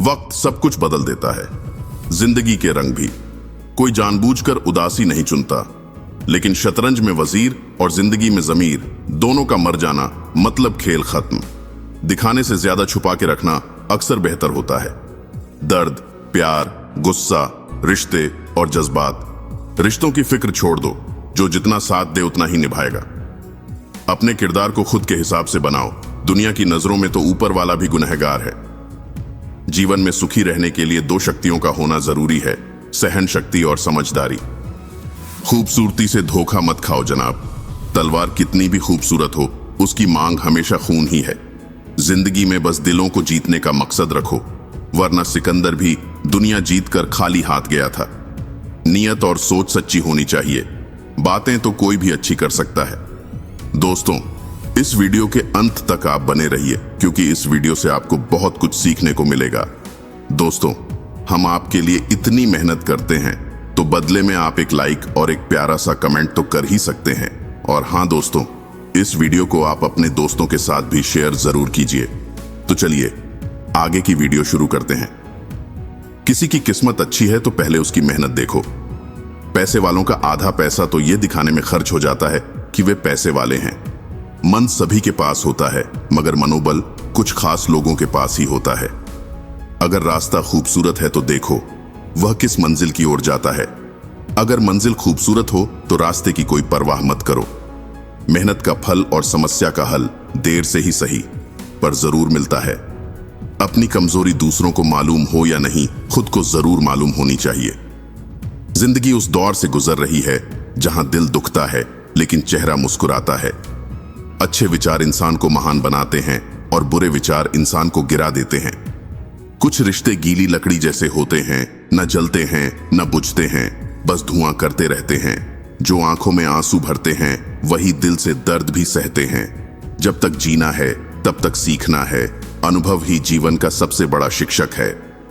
वक्त सब कुछ बदल देता है, जिंदगी के रंग भी। कोई जानबूझकर उदासी नहीं चुनता, लेकिन शतरंज में वजीर और जिंदगी में जमीर दोनों का मर जाना मतलब खेल खत्म। दिखाने से ज्यादा छुपा के रखना अक्सर बेहतर होता है। दर्द, प्यार, गुस्सा, रिश्ते और जज्बात। रिश्तों की फिक्र छोड़ दो, जो जितना साथ दे उतना ही निभाएगा। अपने किरदार को खुद के हिसाब से बनाओ, दुनिया की नजरों में तो ऊपर वाला भी गुनहगार है। जीवन में सुखी रहने के लिए दो शक्तियों का होना जरूरी है, सहन शक्ति और समझदारी। खूबसूरती से धोखा मत खाओ जनाब। तलवार कितनी भी खूबसूरत हो, उसकी मांग हमेशा खून ही है। जिंदगी में बस दिलों को जीतने का मकसद रखो, वरना सिकंदर भी दुनिया जीतकर खाली हाथ गया था। नियत और सोच सच्ची होनी चाहिए, बातें तो कोई भी अच्छी कर सकता है। दोस्तों, इस वीडियो के अंत तक आप बने रहिए, क्योंकि इस वीडियो से आपको बहुत कुछ सीखने को मिलेगा। दोस्तों, हम आपके लिए इतनी मेहनत करते हैं, तो बदले में आप एक लाइक और एक प्यारा सा कमेंट तो कर ही सकते हैं। और हाँ दोस्तों, इस वीडियो को आप अपने दोस्तों के साथ भी शेयर जरूर कीजिए। तो चलिए आगे की वीडियो शुरू करते हैं। किसी की किस्मत अच्छी है तो पहले उसकी मेहनत देखो। पैसे वालों का आधा पैसा तो ये दिखाने में खर्च हो जाता है कि वे पैसे वाले हैं। मन सभी के पास होता है, मगर मनोबल कुछ खास लोगों के पास ही होता है। अगर रास्ता खूबसूरत है तो देखो वह किस मंजिल की ओर जाता है। अगर मंजिल खूबसूरत हो तो रास्ते की कोई परवाह मत करो। मेहनत का फल और समस्या का हल देर से ही सही, पर जरूर मिलता है। अपनी कमजोरी दूसरों को मालूम हो या नहीं, खुद को जरूर मालूम होनी चाहिए। जिंदगी उस दौर से गुजर रही है जहां दिल दुखता है लेकिन चेहरा मुस्कुराता है। अच्छे विचार इंसान को महान बनाते हैं और बुरे विचार इंसान को गिरा देते हैं। कुछ रिश्ते गीली लकड़ी जैसे होते हैं, न जलते हैं न बुझते हैं, बस धुआं करते रहते हैं। जो आंखों में आंसू भरते हैं वही दिल से दर्द भी सहते हैं। जब तक जीना है तब तक सीखना है। अनुभव ही जीवन का सबसे बड़ा शिक्षक है।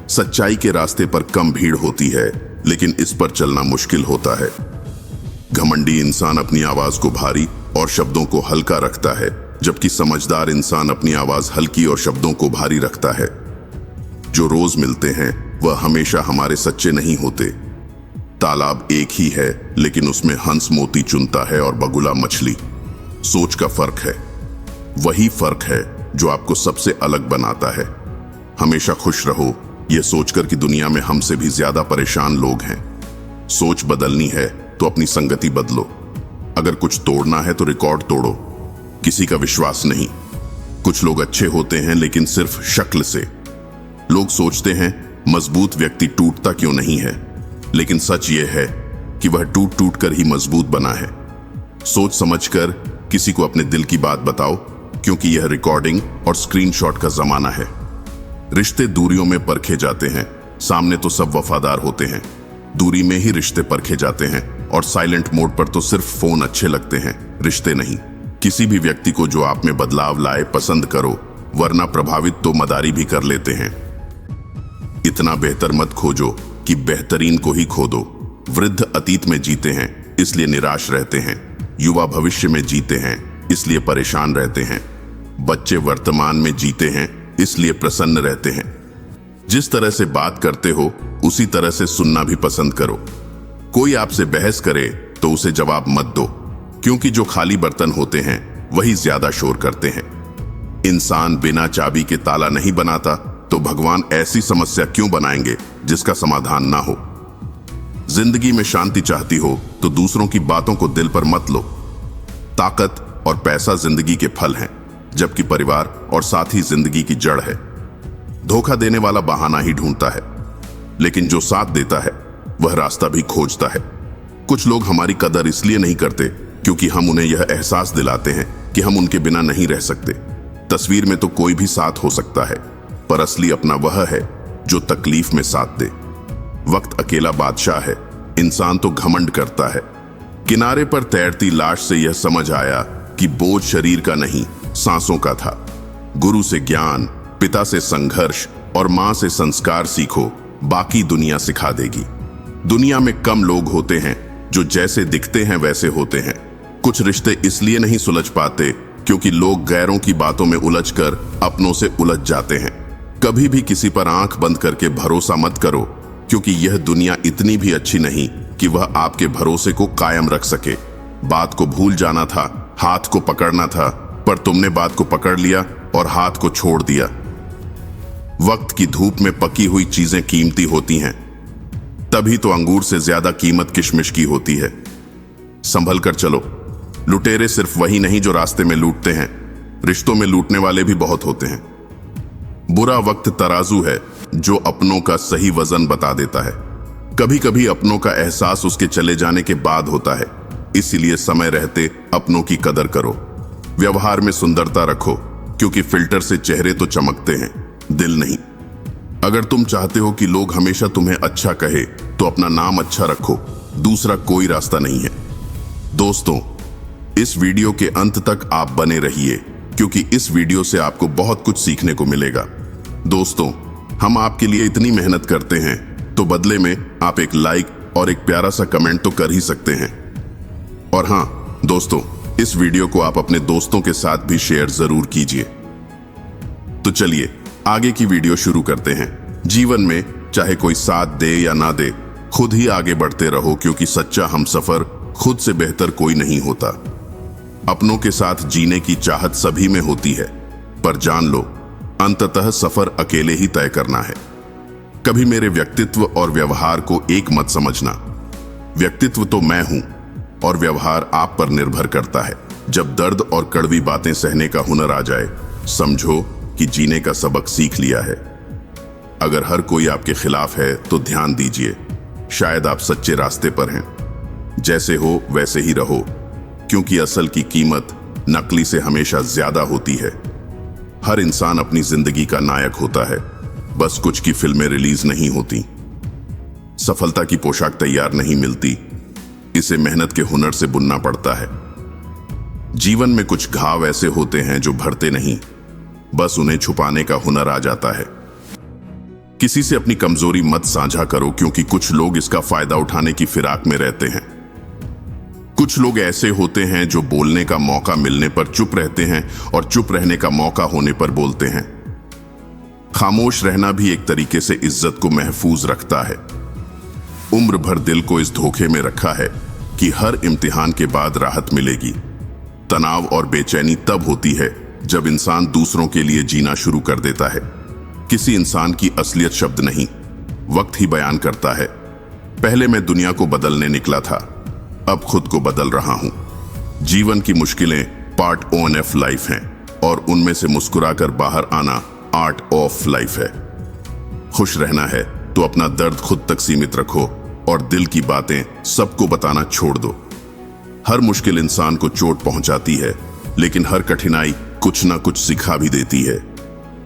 सच्चाई के रास्ते पर कम भीड़ होती है, लेकिन इस पर चलना मुश्किल होता है। घमंडी इंसान अपनी आवाज को भारी और शब्दों को हल्का रखता है, जबकि समझदार इंसान अपनी आवाज हल्की और शब्दों को भारी रखता है। जो रोज मिलते हैं वह हमेशा हमारे सच्चे नहीं होते। तालाब एक ही है, लेकिन उसमें हंस मोती चुनता है और बगुला मछली। सोच का फर्क है, वही फर्क है जो आपको सबसे अलग बनाता है। हमेशा खुश रहो, यह सोचकर कि दुनिया में हमसे भी ज्यादा परेशान लोग हैं। सोच बदलनी है तो अपनी संगति बदलो। अगर कुछ तोड़ना है तो रिकॉर्ड तोड़ो, किसी का विश्वास नहीं। कुछ लोग अच्छे होते हैं लेकिन सिर्फ शक्ल से। लोग सोचते हैं मजबूत व्यक्ति टूटता क्यों नहीं है, लेकिन सच यह है कि वह टूट टूट कर ही मजबूत बना है। सोच समझकर किसी को अपने दिल की बात बताओ, क्योंकि यह रिकॉर्डिंग और स्क्रीनशॉट का जमाना है। रिश्ते दूरियों में परखे जाते हैं, सामने तो सब वफादार होते हैं। दूरी में ही रिश्ते परखे जाते हैं, और साइलेंट मोड पर तो सिर्फ फोन अच्छे लगते हैं, रिश्ते नहीं। किसी भी व्यक्ति को जो आप में बदलाव लाए पसंद करो, वरना प्रभावित तो मदारी भी कर लेते हैं। इतना बेहतर मत खोजो कि बेहतरीन को ही खो दो। वृद्ध अतीत में जीते हैं इसलिए निराश रहते हैं। युवा भविष्य में जीते हैं इसलिए परेशान रहते हैं। बच्चे वर्तमान में जीते हैं इसलिए प्रसन्न रहते हैं। जिस तरह से बात करते हो उसी तरह से सुनना भी पसंद करो। कोई आपसे बहस करे तो उसे जवाब मत दो, क्योंकि जो खाली बर्तन होते हैं वही ज्यादा शोर करते हैं। इंसान बिना चाबी के ताला नहीं बनाता, तो भगवान ऐसी समस्या क्यों बनाएंगे जिसका समाधान ना हो। जिंदगी में शांति चाहती हो तो दूसरों की बातों को दिल पर मत लो। ताकत और पैसा जिंदगी के फल हैं, जबकि परिवार और साथी जिंदगी की जड़ है। धोखा देने वाला बहाना ही ढूंढता है, लेकिन जो साथ देता है वह रास्ता भी खोजता है। कुछ लोग हमारी कदर इसलिए नहीं करते क्योंकि हम उन्हें यह एहसास दिलाते हैं कि हम उनके बिना नहीं रह सकते। तस्वीर में तो कोई भी साथ हो सकता है, पर असली अपना वह है जो तकलीफ में साथ दे। वक्त अकेला बादशाह है, इंसान तो घमंड करता है। किनारे पर तैरती लाश से यह समझ आया कि बोझ शरीर का नहीं, सांसों का था। गुरु से ज्ञान, पिता से संघर्ष और मां से संस्कार सीखो, बाकी दुनिया सिखा देगी। दुनिया में कम लोग होते हैं जो जैसे दिखते हैं वैसे होते हैं। कुछ रिश्ते इसलिए नहीं सुलझ पाते क्योंकि लोग गैरों की बातों में उलझकर अपनों से उलझ जाते हैं। कभी भी किसी पर आंख बंद करके भरोसा मत करो, क्योंकि यह दुनिया इतनी भी अच्छी नहीं कि वह आपके भरोसे को कायम रख सके। बात को भूल जाना था, हाथ को पकड़ना था, पर तुमने बात को पकड़ लिया और हाथ को छोड़ दिया। वक्त की धूप में पकी हुई चीजें कीमती होती हैं, तभी तो अंगूर से ज्यादा कीमत किशमिश की होती है। संभल कर चलो। लुटेरे सिर्फ वही नहीं जो रास्ते में लूटते हैं, रिश्तों में लूटने वाले भी बहुत होते हैं। बुरा वक्त तराजू है जो अपनों का सही वजन बता देता है। कभी कभी अपनों का एहसास उसके चले जाने के बाद होता है, इसीलिए समय रहते अपनों की कदर करो। व्यवहार में सुंदरता रखो, क्योंकि फिल्टर से चेहरे तो चमकते हैं, दिल नहीं। अगर तुम चाहते हो कि लोग हमेशा तुम्हें अच्छा कहे, तो अपना नाम अच्छा रखो, दूसरा कोई रास्ता नहीं है। दोस्तों, इस वीडियो के अंत तक आप बने रहिए, क्योंकि इस वीडियो से आपको बहुत कुछ सीखने को मिलेगा। दोस्तों, हम आपके लिए इतनी मेहनत करते हैं, तो बदले में आप एक लाइक और एक प्यारा सा कमेंट तो कर ही सकते हैं। और हाँ दोस्तों, इस वीडियो को आप अपने दोस्तों के साथ भी शेयर जरूर कीजिए। तो चलिए आगे की वीडियो शुरू करते हैं। जीवन में चाहे कोई साथ दे या ना दे, खुद ही आगे बढ़ते रहो, क्योंकि सच्चा हमसफर खुद से बेहतर कोई नहीं होता। अपनों के साथ जीने की चाहत सभी में होती है, पर जान लो, अंततः सफर अकेले ही तय करना है। कभी मेरे व्यक्तित्व और व्यवहार को एक मत समझना। व्यक्तित्व तो मैं हूं और व्यवहार आप पर निर्भर करता है। जब दर्द और कड़वी बातें सहने का हुनर आ जाए, समझो कि जीने का सबक सीख लिया है। अगर हर कोई आपके खिलाफ है तो ध्यान दीजिए, शायद आप सच्चे रास्ते पर हैं। जैसे हो वैसे ही रहो, क्योंकि असल की कीमत नकली से हमेशा ज्यादा होती है। हर इंसान अपनी जिंदगी का नायक होता है, बस कुछ की फिल्में रिलीज नहीं होती। सफलता की पोशाक तैयार नहीं मिलती, इसे मेहनत के हुनर से बुनना पड़ता है। जीवन में कुछ घाव ऐसे होते हैं जो भरते नहीं, बस उन्हें छुपाने का हुनर आ जाता है। किसी से अपनी कमजोरी मत साझा करो, क्योंकि कुछ लोग इसका फायदा उठाने की फिराक में रहते हैं। कुछ लोग ऐसे होते हैं जो बोलने का मौका मिलने पर चुप रहते हैं और चुप रहने का मौका होने पर बोलते हैं। खामोश रहना भी एक तरीके से इज्जत को महफूज रखता है। उम्र भर दिल को इस धोखे में रखा है कि हर इम्तिहान के बाद राहत मिलेगी। तनाव और बेचैनी तब होती है जब इंसान दूसरों के लिए जीना शुरू कर देता है। किसी इंसान की असलियत शब्द नहीं, वक्त ही बयान करता है। पहले मैं दुनिया को बदलने निकला था, अब खुद को बदल रहा हूं। जीवन की मुश्किलें पार्ट ऑफ लाइफ हैं, और उनमें से मुस्कुराकर बाहर आना आर्ट ऑफ लाइफ है। खुश रहना है तो अपना दर्द खुद तक सीमित रखो और दिल की बातें सबको बताना छोड़ दो। हर मुश्किल इंसान को चोट पहुंचाती है, लेकिन हर कठिनाई कुछ ना कुछ सिखा भी देती है।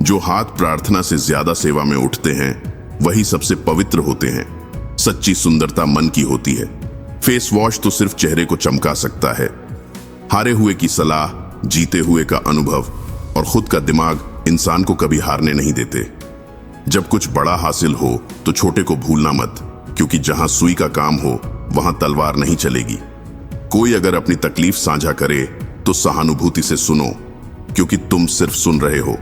जो हाथ प्रार्थना से ज्यादा सेवा में उठते हैं, वही सबसे पवित्र होते हैं। सच्ची सुंदरता मन की होती है। फेस वॉश तो सिर्फ चेहरे को चमका सकता है। हारे हुए की सलाह, जीते हुए का अनुभव और खुद का दिमाग इंसान को कभी हारने नहीं देते। जब कुछ बड़ा हासिल हो तो छोटे को भूलना मत, क्योंकि जहां सुई का काम हो वहां तलवार नहीं चलेगी। कोई अगर अपनी तकलीफ साझा करे तो सहानुभूति से सुनो, क्योंकि तुम सिर्फ सुन रहे हो,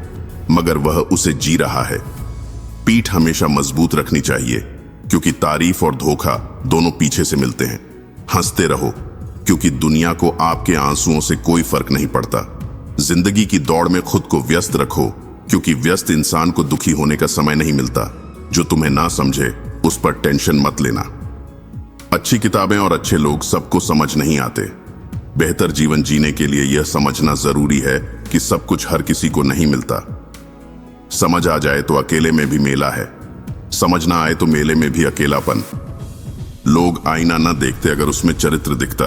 मगर वह उसे जी रहा है। पीठ हमेशा मजबूत रखनी चाहिए, क्योंकि तारीफ और धोखा दोनों पीछे से मिलते हैं। हंसते रहो, क्योंकि दुनिया को आपके आंसुओं से कोई फर्क नहीं पड़ता। जिंदगी की दौड़ में खुद को व्यस्त रखो, क्योंकि व्यस्त इंसान को दुखी होने का समय नहीं मिलता। जो तुम्हें ना समझे उस पर टेंशन मत लेना। अच्छी किताबें और अच्छे लोग सबको समझ नहीं आते। बेहतर जीवन जीने के लिए यह समझना जरूरी है कि सब कुछ हर किसी को नहीं मिलता। समझ आ जाए तो अकेले में भी मेला है, समझ ना आए तो मेले में भी अकेलापन। लोग आईना न देखते अगर उसमें चरित्र दिखता।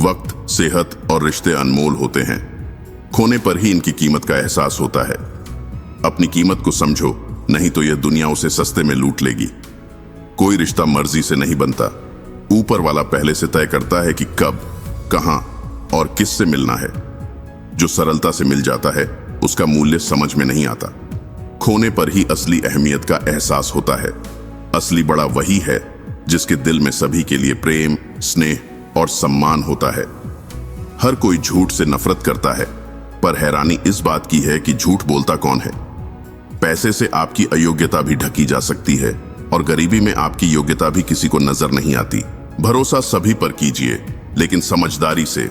वक्त, सेहत और रिश्ते अनमोल होते हैं, खोने पर ही इनकी कीमत का एहसास होता है। अपनी कीमत को समझो, नहीं तो यह दुनिया उसे सस्ते में लूट लेगी। कोई रिश्ता मर्जी से नहीं बनता, ऊपर वाला पहले से तय करता है कि कब, कहां और किससे मिलना है। जो सरलता से मिल जाता है उसका मूल्य समझ में नहीं आता। खोने पर ही असली अहमियत का एहसास होता है। असली बड़ा वही है जिसके दिल में सभी के लिए प्रेम, स्नेह और सम्मान होता है। हर कोई झूठ से नफरत करता है, पर हैरानी इस बात की है कि झूठ बोलता कौन है। पैसे से आपकी अयोग्यता भी ढकी जा सकती है और गरीबी में आपकी योग्यता भी किसी को नजर नहीं आती। भरोसा सभी पर कीजिए, लेकिन समझदारी से,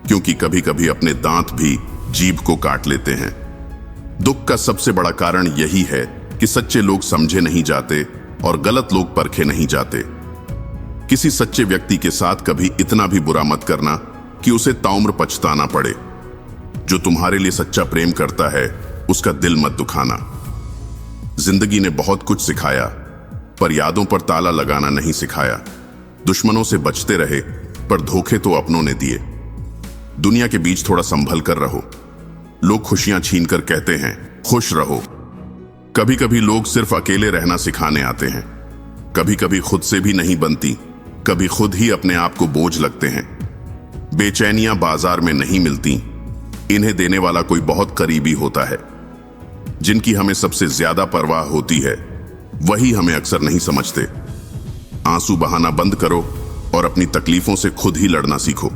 क्योंकि कभी कभी अपने दांत भी जीभ को काट लेते हैं। दुख का सबसे बड़ा कारण यही है कि सच्चे लोग समझे नहीं जाते और गलत लोग परखे नहीं जाते। किसी सच्चे व्यक्ति के साथ कभी इतना भी बुरा मत करना कि उसे ताउम्र पछताना पड़े। जो तुम्हारे लिए सच्चा प्रेम करता है उसका दिल मत दुखाना। जिंदगी ने बहुत कुछ सिखाया, पर यादों पर ताला लगाना नहीं सिखाया। दुश्मनों से बचते रहे, पर धोखे तो अपनों ने दिए। दुनिया के बीच थोड़ा संभल कर रहो। लोग खुशियां छीन कर कहते हैं खुश रहो। कभी कभी लोग सिर्फ अकेले रहना सिखाने आते हैं। कभी कभी खुद से भी नहीं बनती, कभी खुद ही अपने आप को बोझ लगते हैं। बेचैनियां बाजार में नहीं मिलती, इन्हें देने वाला कोई बहुत करीबी होता है। जिनकी हमें सबसे ज्यादा परवाह होती है वही हमें अक्सर नहीं समझते। आंसू बहाना बंद करो और अपनी तकलीफों से खुद ही लड़ना सीखो।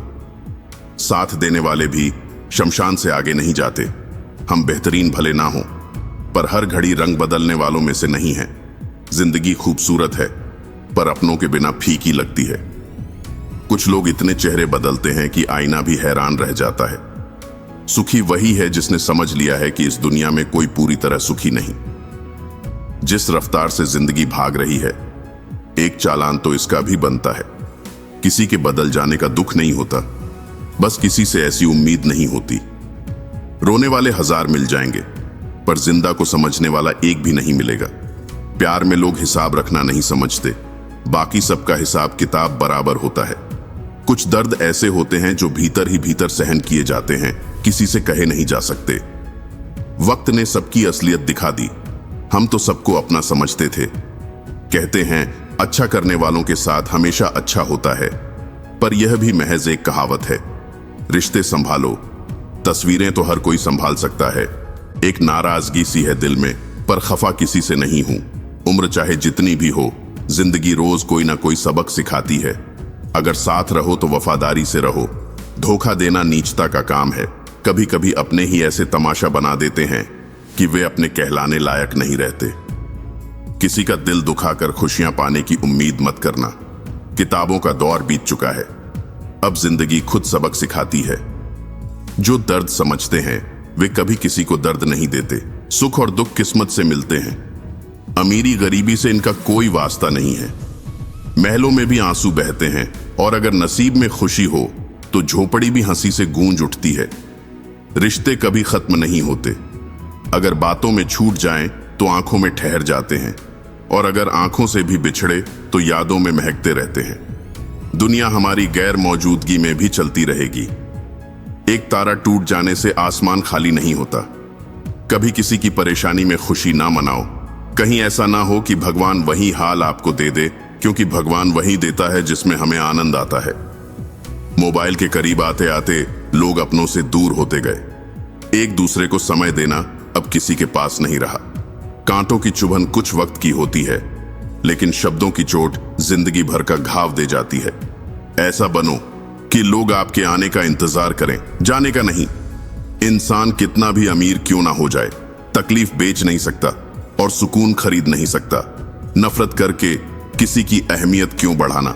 साथ देने वाले भी शमशान से आगे नहीं जाते। हम बेहतरीन भले ना हो, पर हर घड़ी रंग बदलने वालों में से नहीं है। जिंदगी खूबसूरत है, पर अपनों के बिना फीकी लगती है। कुछ लोग इतने चेहरे बदलते हैं कि आईना भी हैरान रह जाता है। सुखी वही है जिसने समझ लिया है कि इस दुनिया में कोई पूरी तरह सुखी नहीं। जिस रफ्तार से जिंदगी भाग रही है, एक चालान तो इसका भी बनता है। किसी के बदल जाने का दुख नहीं होता, बस किसी से ऐसी उम्मीद नहीं होती। रोने वाले 1000 मिल जाएंगे, पर जिंदा को समझने वाला एक भी नहीं मिलेगा। प्यार में लोग हिसाब रखना नहीं समझते, बाकी सबका हिसाब किताब बराबर होता है। कुछ दर्द ऐसे होते हैं जो भीतर ही भीतर सहन किए जाते हैं, किसी से कहे नहीं जा सकते। वक्त ने सबकी असलियत दिखा दी। हम तो सबको अपना समझते थे। कहते हैं अच्छा करने वालों के साथ हमेशा अच्छा होता है, पर यह भी महज एक कहावत है। रिश्ते संभालो, तस्वीरें तो हर कोई संभाल सकता है। एक नाराजगी सी है दिल में, पर खफा किसी से नहीं हूं। उम्र चाहे जितनी भी हो, जिंदगी रोज कोई ना कोई सबक सिखाती है। अगर साथ रहो तो वफादारी से रहो। धोखा देना नीचता का काम है। कभी कभी अपने ही ऐसे तमाशा बना देते हैं कि वे अपने कहलाने लायक नहीं रहते। किसी का दिल दुखाकर खुशियां पाने की उम्मीद मत करना। किताबों का दौर बीत चुका है, अब जिंदगी खुद सबक सिखाती है। जो दर्द समझते हैं वे कभी किसी को दर्द नहीं देते। सुख और दुख किस्मत से मिलते हैं। अमीरी गरीबी से इनका कोई वास्ता नहीं है। महलों में भी आंसू बहते हैं, और अगर नसीब में खुशी हो तो झोपड़ी भी हंसी से गूंज उठती है। रिश्ते कभी खत्म नहीं होते। अगर बातों में छूट जाएं तो आंखों में ठहर जाते हैं, और अगर आंखों से भी बिछड़े तो यादों में महकते रहते हैं। दुनिया हमारी गैर मौजूदगी में भी चलती रहेगी। एक तारा टूट जाने से आसमान खाली नहीं होता। कभी किसी की परेशानी में खुशी ना मनाओ। कहीं ऐसा ना हो कि भगवान वही हाल आपको दे दे, क्योंकि भगवान वही देता है जिसमें हमें आनंद आता है। मोबाइल के करीब आते आते लोग अपनों से दूर होते गए। एक दूसरे को समय देना अब किसी के पास नहीं रहा। कांटों की चुभन कुछ वक्त की होती है, लेकिन शब्दों की चोट जिंदगी भर का घाव दे जाती है। ऐसा बनो कि लोग आपके आने का इंतजार करें, जाने का नहीं। इंसान कितना भी अमीर क्यों ना हो जाए, तकलीफ बेच नहीं सकता और सुकून खरीद नहीं सकता। नफरत करके किसी की अहमियत क्यों बढ़ाना,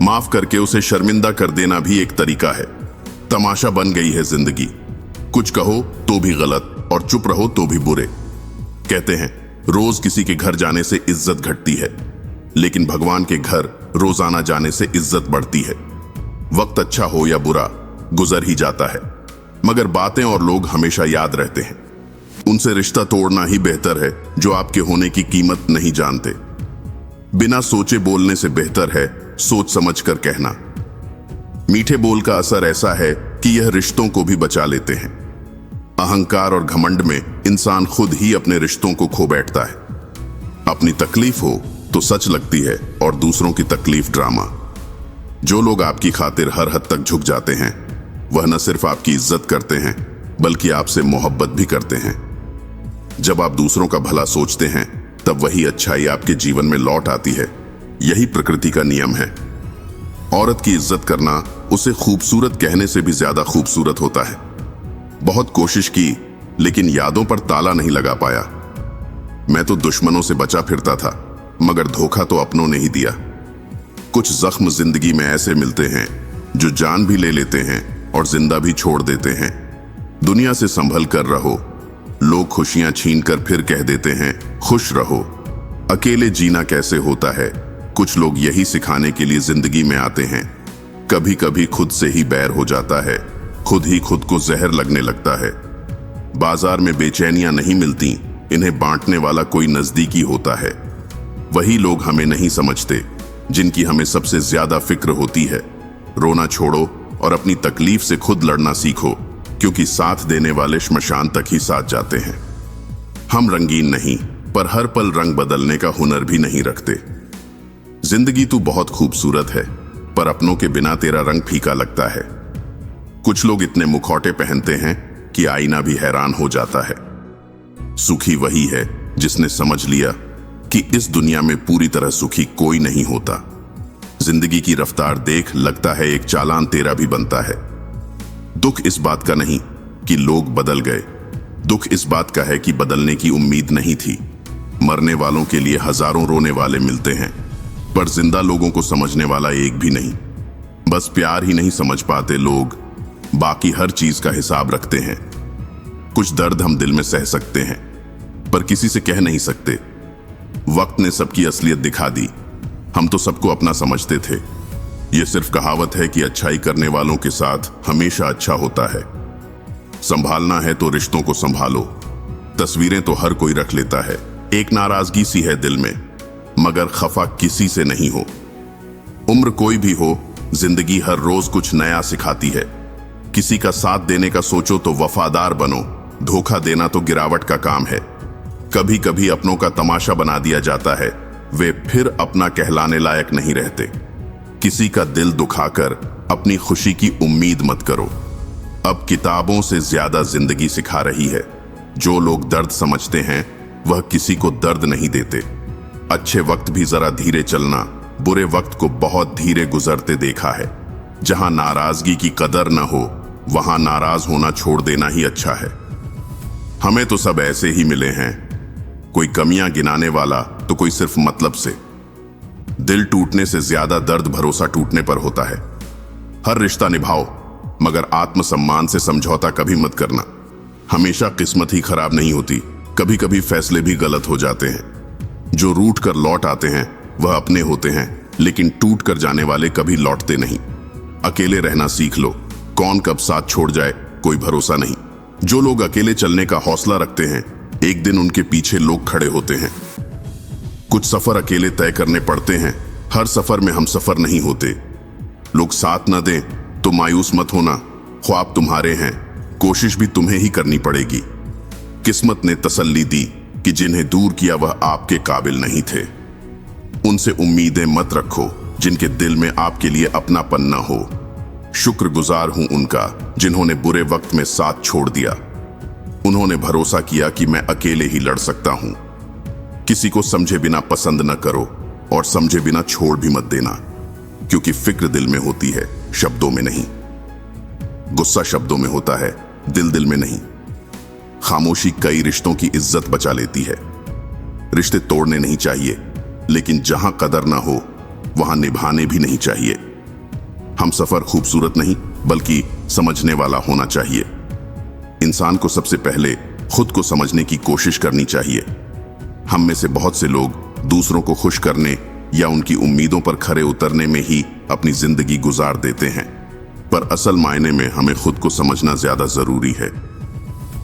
माफ करके उसे शर्मिंदा कर देना भी एक तरीका है। तमाशा बन गई है जिंदगी। कुछ कहो तो भी गलत और चुप रहो तो भी बुरे। कहते हैं रोज किसी के घर जाने से इज्जत घटती है, लेकिन भगवान के घर रोजाना जाने से इज्जत बढ़ती है। वक्त अच्छा हो या बुरा गुजर ही जाता है, मगर बातें और लोग हमेशा याद रहते हैं। उनसे रिश्ता तोड़ना ही बेहतर है जो आपके होने की कीमत नहीं जानते। बिना सोचे बोलने से बेहतर है सोच समझ कर कहना। मीठे बोल का असर ऐसा है कि यह रिश्तों को भी बचा लेते हैं। अहंकार और घमंड में इंसान खुद ही अपने रिश्तों को खो बैठता है। अपनी तकलीफ हो तो सच लगती है और दूसरों की तकलीफ ड्रामा। जो लोग आपकी खातिर हर हद तक झुक जाते हैं, वह न सिर्फ आपकी इज्जत करते हैं बल्कि आपसे मोहब्बत भी करते हैं। जब आप दूसरों का भला सोचते हैं, तब वही अच्छाई आपके जीवन में लौट आती है। यही प्रकृति का नियम है। औरत की इज्जत करना उसे खूबसूरत कहने से भी ज्यादा खूबसूरत होता है। बहुत कोशिश की, लेकिन यादों पर ताला नहीं लगा पाया। मैं तो दुश्मनों से बचा फिरता था, मगर धोखा तो अपनों ने ही दिया। कुछ जख्म जिंदगी में ऐसे मिलते हैं जो जान भी ले लेते हैं और जिंदा भी छोड़ देते हैं। दुनिया से संभल कर रहो, लोग खुशियां छीन कर फिर कह देते हैं खुश रहो। अकेले जीना कैसे होता है, कुछ लोग यही सिखाने के लिए जिंदगी में आते हैं। कभी कभी खुद से ही बैर हो जाता है, खुद ही खुद को जहर लगने लगता है। बाजार में बेचैनियां नहीं मिलती, इन्हें बांटने वाला कोई नजदीकी होता है। वही लोग हमें नहीं समझते जिनकी हमें सबसे ज्यादा फिक्र होती है। रोना छोड़ो और अपनी तकलीफ से खुद लड़ना सीखो, क्योंकि साथ देने वाले श्मशान तक ही साथ जाते हैं। हम रंगीन नहीं, पर हर पल रंग बदलने का हुनर भी नहीं रखते। जिंदगी तू बहुत खूबसूरत है, पर अपनों के बिना तेरा रंग फीका लगता है। कुछ लोग इतने मुखौटे पहनते हैं कि आईना भी हैरान हो जाता है। सुखी वही है जिसने समझ लिया कि इस दुनिया में पूरी तरह सुखी कोई नहीं होता। जिंदगी की रफ्तार देख लगता है एक चालान तेरा भी बनता है। दुख इस बात का नहीं कि लोग बदल गए, दुख इस बात का है कि बदलने की उम्मीद नहीं थी। मरने वालों के लिए हजारों रोने वाले मिलते हैं, पर जिंदा लोगों को समझने वाला एक भी नहीं। बस प्यार ही नहीं समझ पाते लोग, बाकी हर चीज का हिसाब रखते हैं। कुछ दर्द हम दिल में सह सकते हैं, पर किसी से कह नहीं सकते। वक्त ने सबकी असलियत दिखा दी, हम तो सबको अपना समझते थे। यह सिर्फ कहावत है कि अच्छाई करने वालों के साथ हमेशा अच्छा होता है। संभालना है तो रिश्तों को संभालो। तस्वीरें तो हर कोई रख लेता है, एक नाराजगी सी है दिल में, मगर खफा किसी से नहीं हो। उम्र कोई भी हो, जिंदगी हर रोज कुछ नया सिखाती है। किसी का साथ देने का सोचो तो वफादार बनो, धोखा देना तो गिरावट का काम है। कभी कभी अपनों का तमाशा बना दिया जाता है, वे फिर अपना कहलाने लायक नहीं रहते। किसी का दिल दुखाकर अपनी खुशी की उम्मीद मत करो। अब किताबों से ज्यादा जिंदगी सिखा रही है। जो लोग दर्द समझते हैं वह किसी को दर्द नहीं देते। अच्छे वक्त भी जरा धीरे चलना, बुरे वक्त को बहुत धीरे गुजरते देखा है। जहां नाराजगी की कदर न हो, वहां नाराज होना छोड़ देना ही अच्छा है। हमें तो सब ऐसे ही मिले हैं, कोई कमियां गिनाने वाला तो कोई सिर्फ मतलब से। दिल टूटने से ज्यादा दर्द भरोसा टूटने पर होता है। हर रिश्ता निभाओ, मगर आत्मसम्मान से समझौता कभी मत करना। हमेशा किस्मत ही खराब नहीं होती, कभी कभी फैसले भी गलत हो जाते हैं। जो रूठ कर लौट आते हैं वह अपने होते हैं, लेकिन टूट कर जाने वाले कभी लौटते नहीं। अकेले रहना सीख लो, कौन कब साथ छोड़ जाए कोई भरोसा नहीं। जो लोग अकेले चलने का हौसला रखते हैं, एक दिन उनके पीछे लोग खड़े होते हैं। कुछ सफर अकेले तय करने पड़ते हैं, हर सफर में हम सफर नहीं होते। लोग साथ न दें तो मायूस मत होना, ख्वाब तुम्हारे हैं, कोशिश भी तुम्हें ही करनी पड़ेगी। किस्मत ने तसल्ली दी कि जिन्हें दूर किया वह आपके काबिल नहीं थे। उनसे उम्मीदें मत रखो जिनके दिल में आपके लिए अपनापन न हो। शुक्रगुजार हूं उनका जिन्होंने बुरे वक्त में साथ छोड़ दिया। उन्होंने भरोसा किया कि मैं अकेले ही लड़ सकता हूं। किसी को समझे बिना पसंद न करो और समझे बिना छोड़ भी मत देना, क्योंकि फिक्र दिल में होती है, शब्दों में नहीं। गुस्सा शब्दों में होता है, दिल दिल में नहीं। खामोशी कई रिश्तों की इज्जत बचा लेती है। रिश्ते तोड़ने नहीं चाहिए, लेकिन जहां कदर ना हो वहां निभाने भी नहीं चाहिए। हम सफर खूबसूरत नहीं बल्कि समझने वाला होना चाहिए। इंसान को सबसे पहले खुद को समझने की कोशिश करनी चाहिए। हम में से बहुत से लोग दूसरों को खुश करने या उनकी उम्मीदों पर खरे उतरने में ही अपनी जिंदगी गुजार देते हैं, पर असल मायने में हमें खुद को समझना ज्यादा जरूरी है।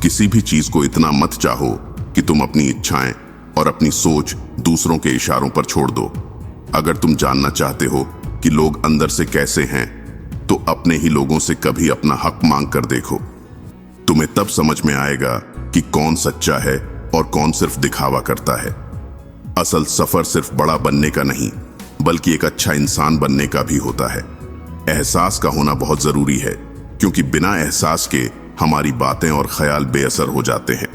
किसी भी चीज को इतना मत चाहो कि तुम अपनी इच्छाएं और अपनी सोच दूसरों के इशारों पर छोड़ दो। अगर तुम जानना चाहते हो कि लोग अंदर से कैसे हैं, तो अपने ही लोगों से कभी अपना हक मांग कर देखो। तुम्हें तब समझ में आएगा कि कौन सच्चा है और कौन सिर्फ दिखावा करता है। असल सफर सिर्फ बड़ा बनने का नहीं, बल्कि एक अच्छा इंसान बनने का भी होता है। एहसास का होना बहुत जरूरी है, क्योंकि बिना एहसास के हमारी बातें और ख्याल बेअसर हो जाते हैं।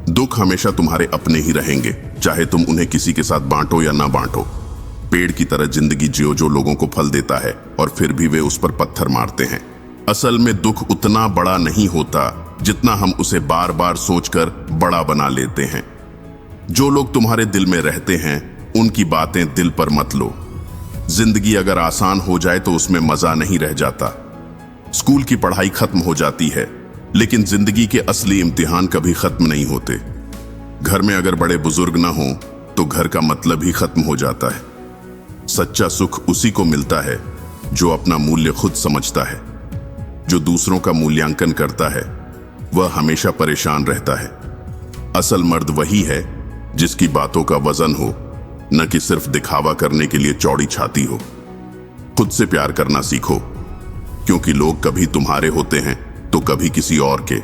दुख हमेशा तुम्हारे अपने ही रहेंगे, चाहे तुम उन्हें किसी के साथ बांटो या ना बांटो। पेड़ की तरह जिंदगी जियो जो लोगों को फल देता है, और फिर भी वे उस पर पत्थर मारते हैं। असल में दुख उतना बड़ा नहीं होता जितना हम उसे बार बार सोचकर बड़ा बना लेते हैं। जो लोग तुम्हारे दिल में रहते हैं उनकी बातें दिल पर मत लो। जिंदगी अगर आसान हो जाए तो उसमें मजा नहीं रह जाता। स्कूल की पढ़ाई खत्म हो जाती है, लेकिन जिंदगी के असली इम्तिहान कभी खत्म नहीं होते। घर में अगर बड़े बुजुर्ग ना हो तो घर का मतलब ही खत्म हो जाता है। सच्चा सुख उसी को मिलता है जो अपना मूल्य खुद समझता है। जो दूसरों का मूल्यांकन करता है वह हमेशा परेशान रहता है। असल मर्द वही है जिसकी बातों का वजन हो, न कि सिर्फ दिखावा करने के लिए चौड़ी छाती हो। खुद से प्यार करना सीखो, क्योंकि लोग कभी तुम्हारे होते हैं तो कभी किसी और के।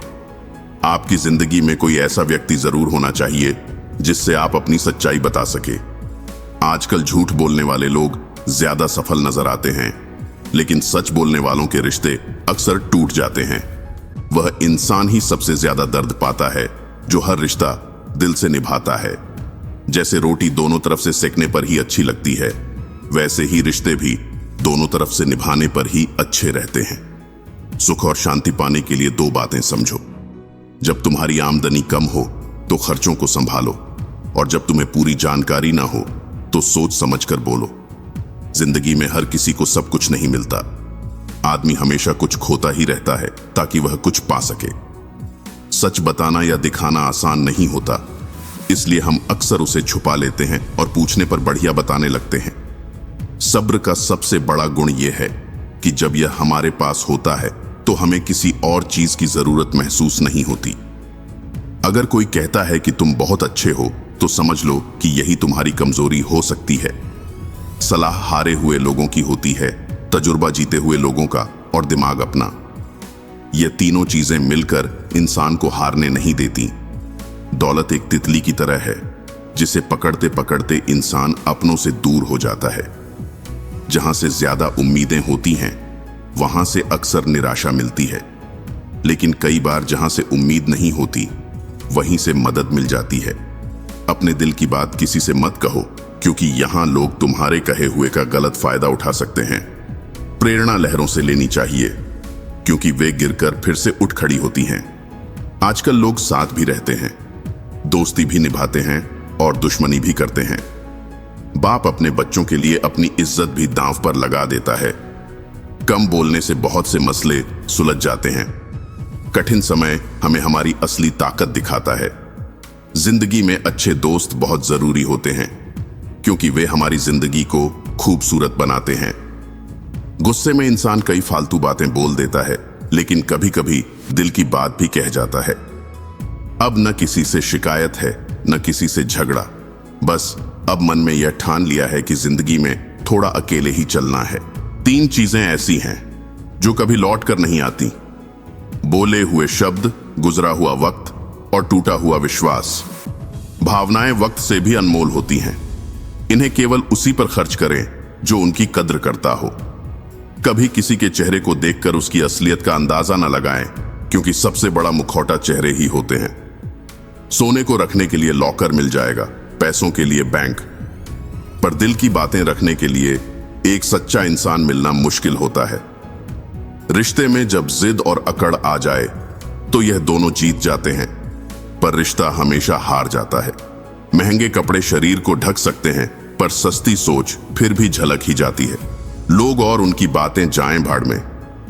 आपकी जिंदगी में कोई ऐसा व्यक्ति जरूर होना चाहिए जिससे आप अपनी सच्चाई बता सके। आजकल झूठ बोलने वाले लोग ज्यादा सफल नजर आते हैं, लेकिन सच बोलने वालों के रिश्ते अक्सर टूट जाते हैं। वह इंसान ही सबसे ज्यादा दर्द पाता है जो हर रिश्ता दिल से निभाता है। जैसे रोटी दोनों तरफ से सेकने पर ही अच्छी लगती है, वैसे ही रिश्ते भी दोनों तरफ से निभाने पर ही अच्छे रहते हैं। सुख और शांति पाने के लिए दो बातें समझो। जब तुम्हारी आमदनी कम हो तो खर्चों को संभालो, और जब तुम्हें पूरी जानकारी ना हो तो सोच समझकर बोलो। जिंदगी में हर किसी को सब कुछ नहीं मिलता। आदमी हमेशा कुछ खोता ही रहता है ताकि वह कुछ पा सके। सच बताना या दिखाना आसान नहीं होता, इसलिए हम अक्सर उसे छुपा लेते हैं और पूछने पर बढ़िया बताने लगते हैं। सब्र का सबसे बड़ा गुण यह है कि जब यह हमारे पास होता है तो हमें किसी और चीज की जरूरत महसूस नहीं होती। अगर कोई कहता है कि तुम बहुत अच्छे हो तो समझ लो कि यही तुम्हारी कमजोरी हो सकती है। सलाह हारे हुए लोगों की होती है, तजुर्बा जीते हुए लोगों का, और दिमाग अपना। ये तीनों चीजें मिलकर इंसान को हारने नहीं देती। दौलत एक तितली की तरह है जिसे पकड़ते पकड़ते इंसान अपनों से दूर हो जाता है। जहां से ज्यादा उम्मीदें होती हैं वहां से अक्सर निराशा मिलती है, लेकिन कई बार जहां से उम्मीद नहीं होती वहीं से मदद मिल जाती है। अपने दिल की बात किसी से मत कहो, क्योंकि यहां लोग तुम्हारे कहे हुए का गलत फायदा उठा सकते हैं। प्रेरणा लहरों से लेनी चाहिए, क्योंकि वे गिरकर फिर से उठ खड़ी होती हैं। आजकल लोग साथ भी रहते हैं, दोस्ती भी निभाते हैं और दुश्मनी भी करते हैं। बाप अपने बच्चों के लिए अपनी इज्जत भी दांव पर लगा देता है। कम बोलने से बहुत से मसले सुलझ जाते हैं। कठिन समय हमें हमारी असली ताकत दिखाता है। जिंदगी में अच्छे दोस्त बहुत जरूरी होते हैं, क्योंकि वे हमारी जिंदगी को खूबसूरत बनाते हैं। गुस्से में इंसान कई फालतू बातें बोल देता है, लेकिन कभी कभी दिल की बात भी कह जाता है। अब न किसी से शिकायत है न किसी से झगड़ा, बस अब मन में यह ठान लिया है कि जिंदगी में थोड़ा अकेले ही चलना है। 3 चीजें ऐसी हैं जो कभी लौट कर नहीं आती: बोले हुए शब्द, गुजरा हुआ वक्त और टूटा हुआ विश्वास। भावनाएं वक्त से भी अनमोल होती हैं। इन्हें केवल उसी पर खर्च करें जो उनकी कद्र करता हो। कभी किसी के चेहरे को देखकर उसकी असलियत का अंदाजा न लगाएं, क्योंकि सबसे बड़ा मुखौटा चेहरे ही होते हैं। सोने को रखने के लिए लॉकर मिल जाएगा, पैसों के लिए बैंक, पर दिल की बातें रखने के लिए एक सच्चा इंसान मिलना मुश्किल होता है। रिश्ते में जब जिद और अकड़ आ जाए तो यह दोनों जीत जाते हैं, पर रिश्ता हमेशा हार जाता है। महंगे कपड़े शरीर को ढक सकते हैं, पर सस्ती सोच फिर भी झलक ही जाती है। लोग और उनकी बातें जाएं भाड़ में,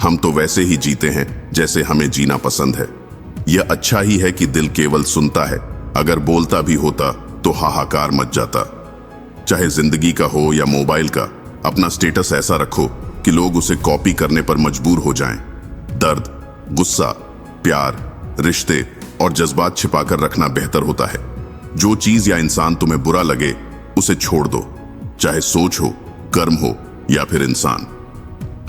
हम तो वैसे ही जीते हैं जैसे हमें जीना पसंद है। यह अच्छा ही है कि दिल केवल सुनता है, अगर बोलता भी होता तो हाहाकार मच जाता। चाहे जिंदगी का हो या मोबाइल का, अपना स्टेटस ऐसा रखो कि लोग उसे कॉपी करने पर मजबूर हो जाएं। दर्द, गुस्सा, प्यार, रिश्ते और जज्बात छिपाकर रखना बेहतर होता है। जो चीज या इंसान तुम्हें बुरा लगे उसे छोड़ दो, चाहे सोच हो, कर्म हो या फिर इंसान।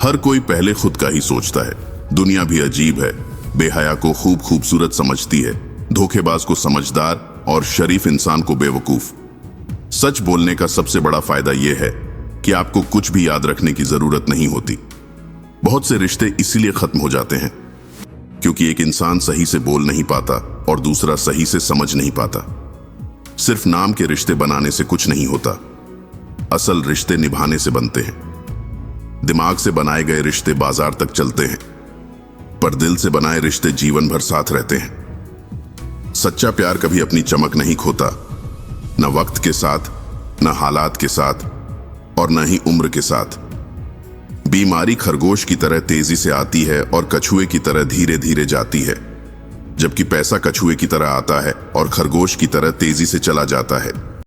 हर कोई पहले खुद का ही सोचता है। दुनिया भी अजीब है, बेहया को खूबसूरत समझती है, धोखेबाज को समझदार और शरीफ इंसान को बेवकूफ। सच बोलने का सबसे बड़ा फायदा यह है कि आपको कुछ भी याद रखने की जरूरत नहीं होती। बहुत से रिश्ते इसीलिए खत्म हो जाते हैं क्योंकि एक इंसान सही से बोल नहीं पाता और दूसरा सही से समझ नहीं पाता। सिर्फ नाम के रिश्ते बनाने से कुछ नहीं होता, असल रिश्ते निभाने से बनते हैं। दिमाग से बनाए गए रिश्ते बाजार तक चलते हैं, पर दिल से बनाए रिश्ते जीवन भर साथ रहते हैं। सच्चा प्यार कभी अपनी चमक नहीं खोता, न वक्त के साथ, न हालात के साथ और न ही उम्र के साथ। बीमारी खरगोश की तरह तेजी से आती है और कछुए की तरह धीरे धीरे जाती है, जबकि पैसा कछुए की तरह आता है और खरगोश की तरह तेजी से चला जाता है।